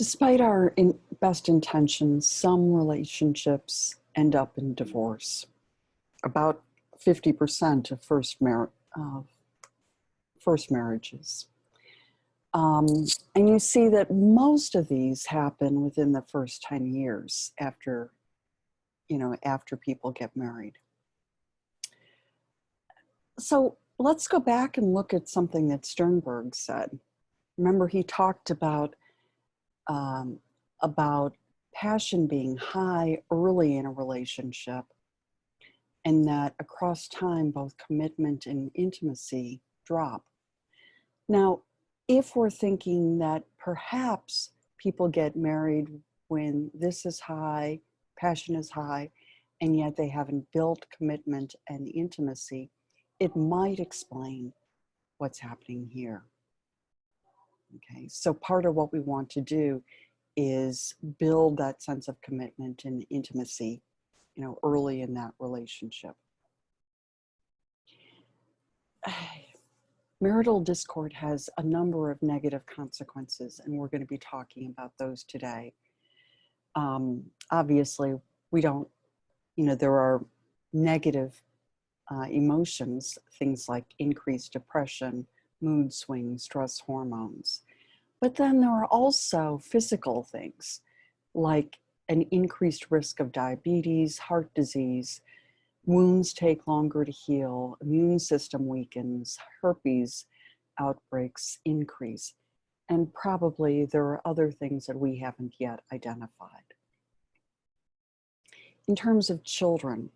Despite our best intentions, some relationships end up in divorce. About 50% of first marriages. And you see that most of these happen within the first 10 years after people get married. So let's go back and look at something that Sternberg said. Remember, he talked about passion being high early in a relationship, and that across time, both commitment and intimacy drop. Now, if we're thinking that perhaps people get married when this is high, passion is high, and yet they haven't built commitment and intimacy, it might explain what's happening here. Okay, so part of what we want to do is build that sense of commitment and intimacy, early in that relationship. Marital discord has a number of negative consequences, and we're going to be talking about those today. Obviously, we don't, there are negative emotions, things like increased depression, mood swings, stress hormones. But then there are also physical things like an increased risk of diabetes, heart disease, wounds take longer to heal, immune system weakens, herpes outbreaks increase, and probably there are other things that we haven't yet identified. In terms of children,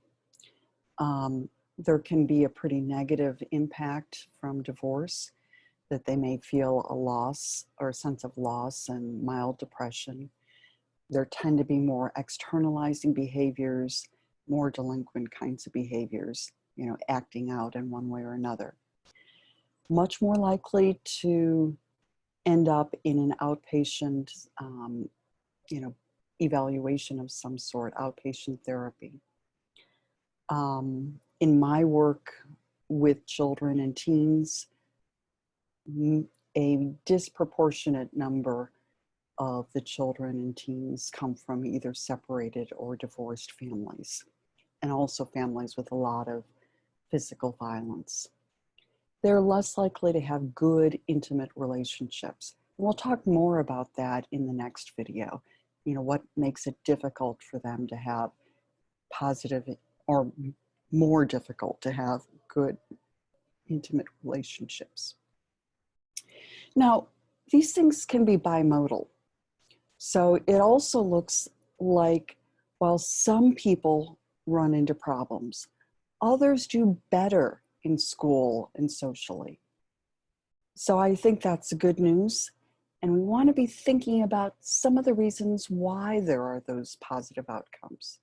there can be a pretty negative impact from divorce, that they may feel a loss or a sense of loss and mild depression. There tend to be more externalizing behaviors, more delinquent kinds of behaviors, acting out in one way or another. Much more likely to end up in an outpatient, evaluation of some sort, outpatient therapy. In my work with children and teens, a disproportionate number of the children and teens come from either separated or divorced families, and also families with a lot of physical violence. They're less likely to have good, intimate relationships. And we'll talk more about that in the next video. What makes it difficult for them to have positive, or more difficult to have good, intimate relationships. Now, these things can be bimodal. So it also looks like while some people run into problems, others do better in school and socially. So I think that's good news. And we want to be thinking about some of the reasons why there are those positive outcomes.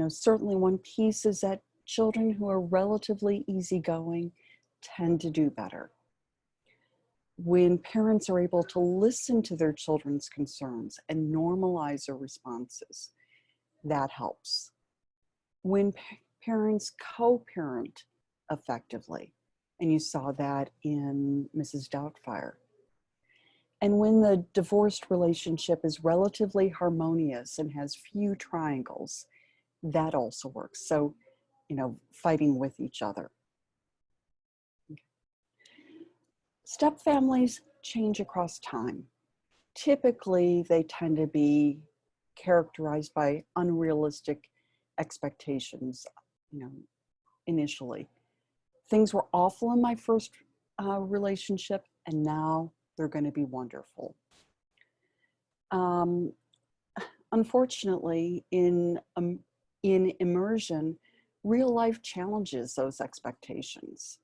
Certainly one piece is that children who are relatively easygoing tend to do better. When parents are able to listen to their children's concerns and normalize their responses, that helps. When parents co-parent effectively, and you saw that in Mrs. Doubtfire. And when the divorced relationship is relatively harmonious and has few triangles, that also works. So, fighting with each other. Stepfamilies change across time. Typically, they tend to be characterized by unrealistic expectations, initially. Things were awful in my first relationship, and now they're going to be wonderful. Unfortunately, in immersion, real life challenges those expectations.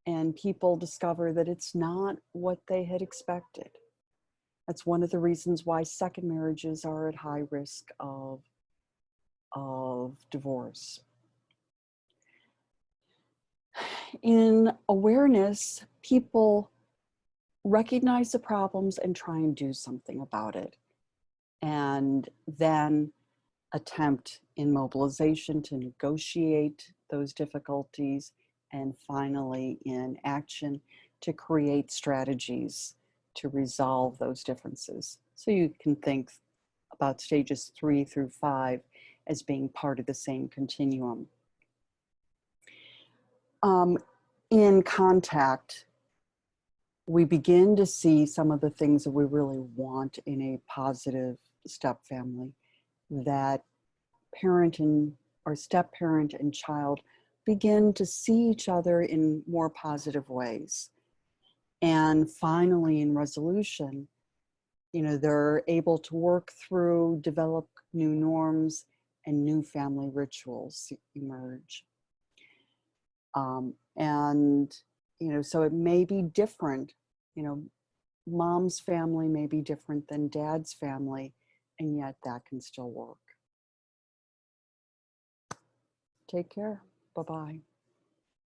And people discover that it's not what they had expected. That's one of the reasons why second marriages are at high risk of divorce. In awareness, people recognize the problems and try and do something about it. And then attempt in mobilization to negotiate those difficulties, and finally in action to create strategies to resolve those differences. So you can think about stages 3 through 5 as being part of the same continuum. In contact, we begin to see some of the things that we really want in a positive step family, that parent and or step parent and child begin to see each other in more positive ways. And finally, in resolution, they're able to work through, develop new norms, and new family rituals emerge. And so it may be different. Mom's family may be different than dad's family, and yet that can still work. Take care. Bye-bye.